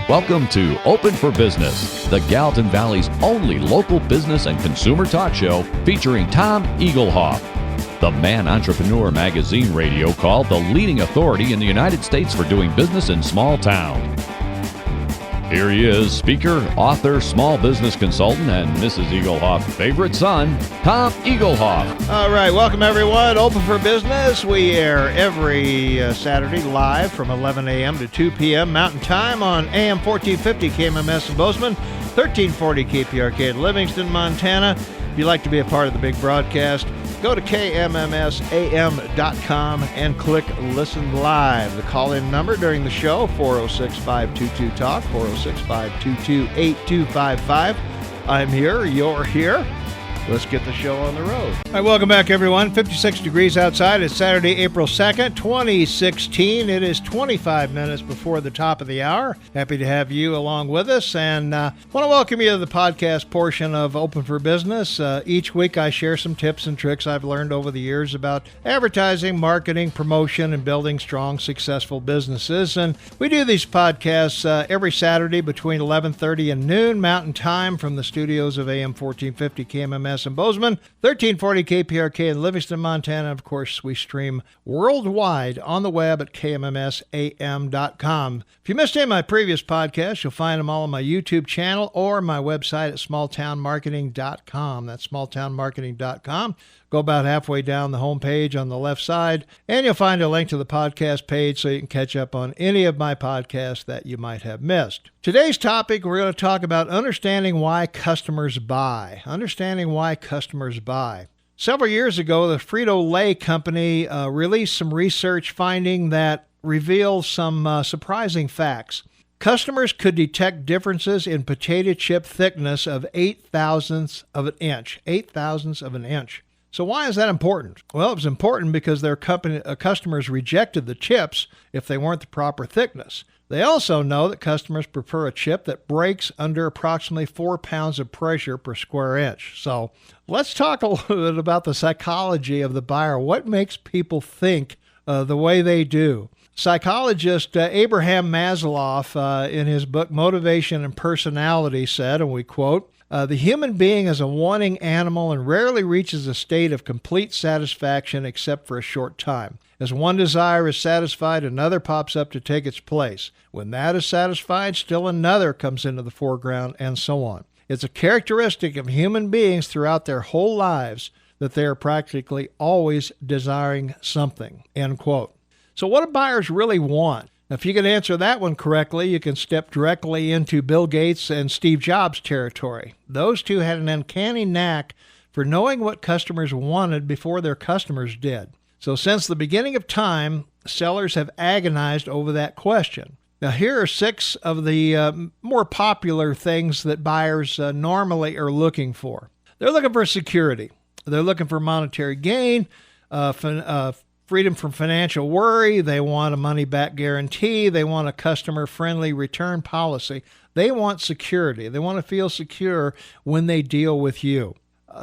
Welcome to Open for Business, the Gallatin Valley's only local business and consumer talk show featuring Tom Egelhoff, the Man Entrepreneur magazine radio called the leading authority in the United States for doing business in small town. Here he is, speaker, author, small business consultant, and Mrs. Egelhoff's favorite son, Tom Egelhoff. All right, welcome everyone. Open for Business. We air every Saturday live from 11 a.m. to 2 p.m. Mountain Time on AM 1450 KMMS in Bozeman, 1340 KPRK in Livingston, Montana. If you'd like to be a part of the big broadcast, go to kmmsam.com and click Listen Live. The call-in number during the show, 406-522-TALK, 406-522-8255. I'm here, you're here. Let's get the show on the road. All right, welcome back, everyone. 56 degrees outside. It's Saturday, April 2nd, 2016. It is 25 minutes before the top of the hour. Happy to have you along with us, and want to welcome you to the podcast portion of Open for Business. Each week, I share some tips and tricks I've learned over the years about advertising, marketing, promotion, and building strong, successful businesses. And we do these podcasts every Saturday between 11:30 and noon Mountain Time from the studios of AM 1450 KMMS in Bozeman, 1340 KPRK in Livingston, Montana. Of course, we stream worldwide on the web at kmmsam.com. If you missed any of my previous podcasts, you'll find them all on my YouTube channel or my website at smalltownmarketing.com. That's smalltownmarketing.com. Go about halfway down the homepage on the left side, and you'll find a link to the podcast page so you can catch up on any of my podcasts that you might have missed. Today's topic, we're going to talk about understanding why customers buy. Understanding why customers buy. Several years ago, the Frito-Lay company released some research finding that revealed some surprising facts. Customers could detect differences in potato chip thickness of 0.08 of an inch. 0.08 of an inch. So why is that important? Well, it was important because their customers rejected the chips if they weren't the proper thickness. They also know that customers prefer a chip that breaks under approximately 4 pounds of pressure per square inch. So let's talk a little bit about the psychology of the buyer. What makes people think the way they do? Psychologist Abraham Maslow, in his book Motivation and Personality, said, and we quote, the human being is a wanting animal and rarely reaches a state of complete satisfaction except for a short time. As one desire is satisfied, another pops up to take its place. When that is satisfied, still another comes into the foreground, and so on. It's a characteristic of human beings throughout their whole lives that they are practically always desiring something, end quote. So what do buyers really want? Now, if you can answer that one correctly, you can step directly into Bill Gates and Steve Jobs territory. Those two had an uncanny knack for knowing what customers wanted before their customers did. So since the beginning of time, sellers have agonized over that question. Now, here are 6 of the more popular things that buyers normally are looking for. They're looking for security. They're looking for monetary gain, freedom from financial worry. They want a money-back guarantee. They want a customer-friendly return policy. They want security. They want to feel secure when they deal with you.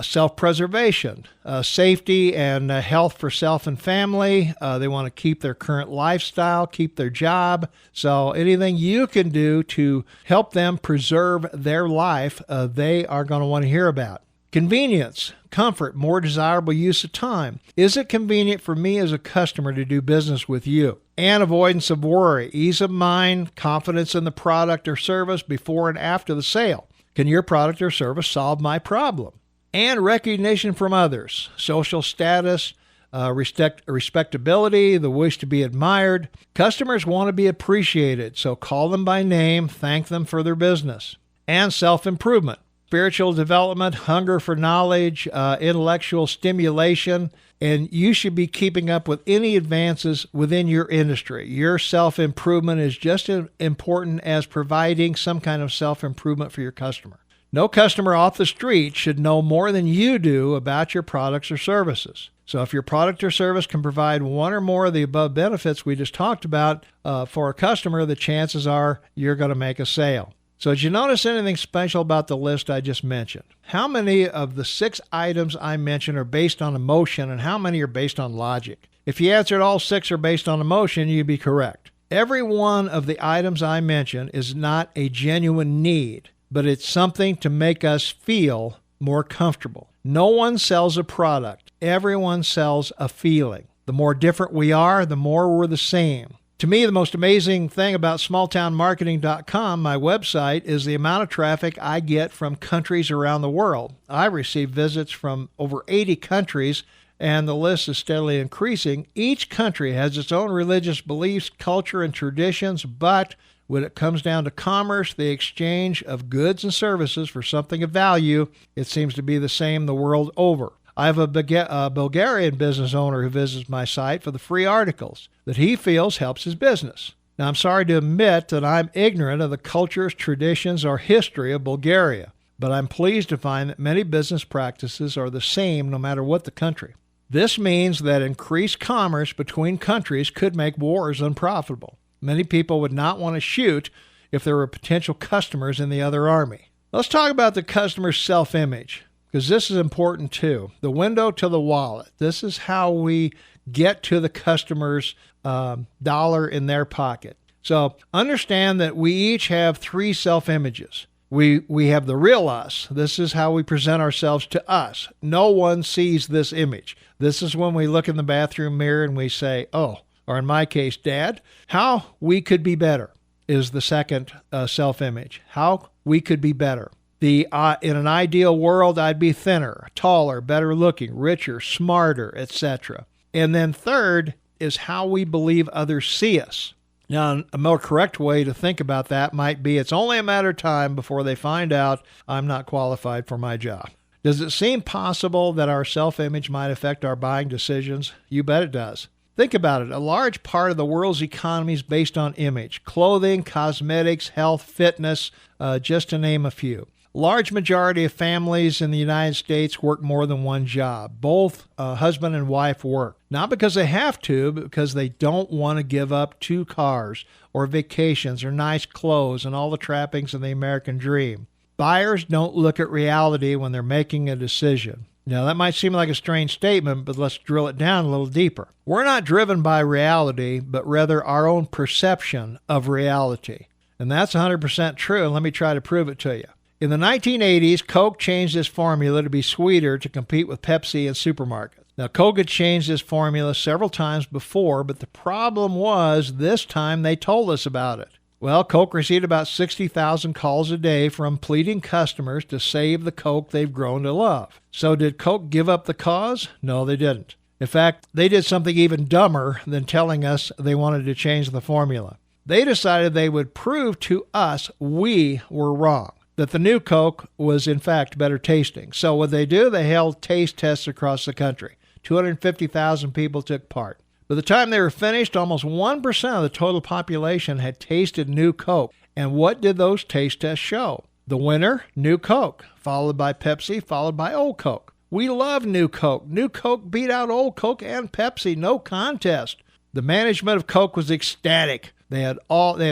Self-preservation, safety and health for self and family. They want to keep their current lifestyle, keep their job. So anything you can do to help them preserve their life, they are going to want to hear about. Convenience, comfort, more desirable use of time. Is it convenient for me as a customer to do business with you? And avoidance of worry, ease of mind, confidence in the product or service before and after the sale. Can your product or service solve my problem? And recognition from others, social status, respectability, the wish to be admired. Customers want to be appreciated, so call them by name, thank them for their business. And self-improvement. Spiritual development, hunger for knowledge, intellectual stimulation, and you should be keeping up with any advances within your industry. Your self-improvement is just as important as providing some kind of self-improvement for your customer. No customer off the street should know more than you do about your products or services. So if your product or service can provide one or more of the above benefits we just talked about for a customer, the chances are you're going to make a sale. So did you notice anything special about the list I just mentioned? How many of the 6 items I mentioned are based on emotion and how many are based on logic? If you answered all 6 are based on emotion, you'd be correct. Every one of the items I mention is not a genuine need, but it's something to make us feel more comfortable. No one sells a product. Everyone sells a feeling. The more different we are, the more we're the same. To me, the most amazing thing about smalltownmarketing.com, my website, is the amount of traffic I get from countries around the world. I receive visits from over 80 countries, and the list is steadily increasing. Each country has its own religious beliefs, culture, and traditions, but when it comes down to commerce, the exchange of goods and services for something of value, it seems to be the same the world over. I have a Bulgarian business owner who visits my site for the free articles that he feels helps his business. Now, I'm sorry to admit that I'm ignorant of the cultures, traditions, or history of Bulgaria, but I'm pleased to find that many business practices are the same no matter what the country. This means that increased commerce between countries could make wars unprofitable. Many people would not want to shoot if there were potential customers in the other army. Let's talk about the customer's self-image, because this is important too. The window to the wallet. This is how we get to the customer's dollar in their pocket. So understand that we each have three self-images. We have the real us. This is how we present ourselves to us. No one sees this image. This is when we look in the bathroom mirror and we say, oh, or in my case, Dad, how we could be better is the second self-image. How we could be better. In an ideal world, I'd be thinner, taller, better looking, richer, smarter, etc. And then third is how we believe others see us. Now, a more correct way to think about that might be it's only a matter of time before they find out I'm not qualified for my job. Does it seem possible that our self-image might affect our buying decisions? You bet it does. Think about it. A large part of the world's economy is based on image. Clothing, cosmetics, health, fitness, just to name a few. Large majority of families in the United States work more than one job. Both husband and wife work. Not because they have to, but because they don't want to give up 2 cars or vacations or nice clothes and all the trappings of the American dream. Buyers don't look at reality when they're making a decision. Now, that might seem like a strange statement, but let's drill it down a little deeper. We're not driven by reality, but rather our own perception of reality. And that's 100% true, and let me try to prove it to you. In the 1980s, Coke changed its formula to be sweeter to compete with Pepsi in supermarkets. Now, Coke had changed its formula several times before, but the problem was this time they told us about it. Well, Coke received about 60,000 calls a day from pleading customers to save the Coke they've grown to love. So did Coke give up the cause? No, they didn't. In fact, they did something even dumber than telling us they wanted to change the formula. They decided they would prove to us we were wrong, that the new Coke was in fact better tasting. So what they do, they held taste tests across the country. 250,000 people took part. By the time they were finished, almost 1% of the total population had tasted new Coke. And what did those taste tests show? The winner, new Coke, followed by Pepsi, followed by old Coke. We love new Coke. New Coke beat out old Coke and Pepsi, no contest. The management of Coke was ecstatic. They had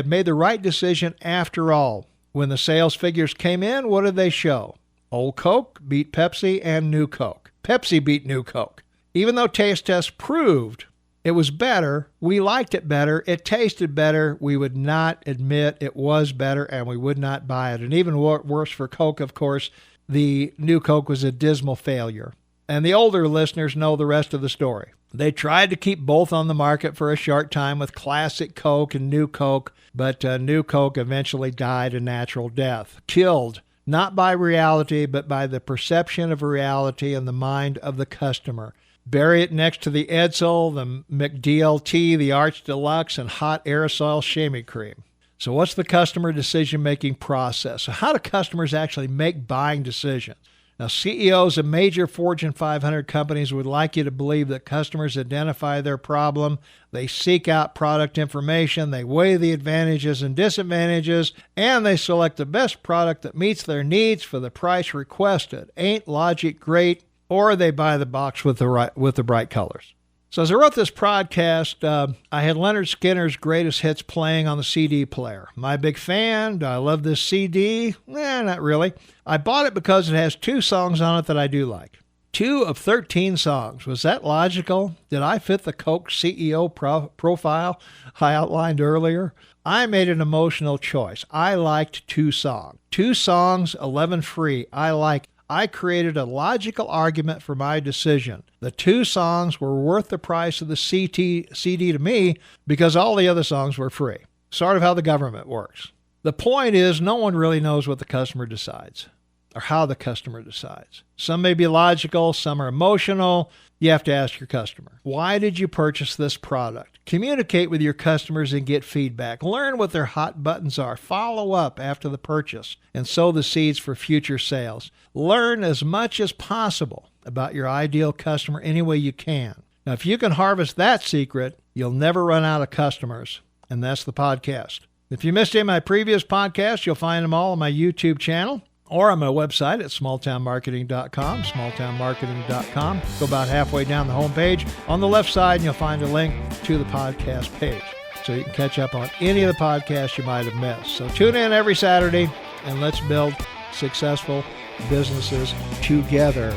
made the right decision after all. When the sales figures came in, what did they show? Old Coke beat Pepsi and new Coke. Pepsi beat new Coke. Even though taste tests proved it was better, we liked it better, it tasted better, we would not admit it was better, and we would not buy it. And even worse for Coke, of course, the new Coke was a dismal failure. And the older listeners know the rest of the story. They tried to keep both on the market for a short time with classic Coke and new Coke, but new Coke eventually died a natural death, killed not by reality, but by the perception of reality in the mind of the customer. Bury it next to the Edsel, the McDLT, the Arch Deluxe, and hot aerosol shaming cream. So what's the customer decision-making process? So how do customers actually make buying decisions? Now, CEOs of major Fortune 500 companies would like you to believe that customers identify their problem, they seek out product information, they weigh the advantages and disadvantages, and they select the best product that meets their needs for the price requested. Ain't logic great? Or they buy the box with the bright colors. So as I wrote this podcast, I had Leonard Skinner's Greatest Hits playing on the CD player. Am I a big fan? Do I love this CD? Not really. I bought it because it has 2 songs on it that I do like. 2 of 13 songs. Was that logical? Did I fit the Coke CEO profile I outlined earlier? I made an emotional choice. I liked 2 songs. 2 songs, 11 free. I created a logical argument for my decision. The 2 songs were worth the price of the CD to me because all the other songs were free. Sort of how the government works. The point is, no one really knows what the customer decides or how the customer decides. Some may be logical, some are emotional. You have to ask your customer, why did you purchase this product? Communicate with your customers and get feedback. Learn what their hot buttons are. Follow up after the purchase and sow the seeds for future sales. Learn as much as possible about your ideal customer any way you can. Now, if you can harvest that secret, you'll never run out of customers. And that's the podcast. If you missed any of my previous podcasts, you'll find them all on my YouTube channel or on my website at smalltownmarketing.com, smalltownmarketing.com. Go about halfway down the homepage. On the left side, and you'll find a link to the podcast page, so you can catch up on any of the podcasts you might have missed. So tune in every Saturday, and let's build successful businesses together.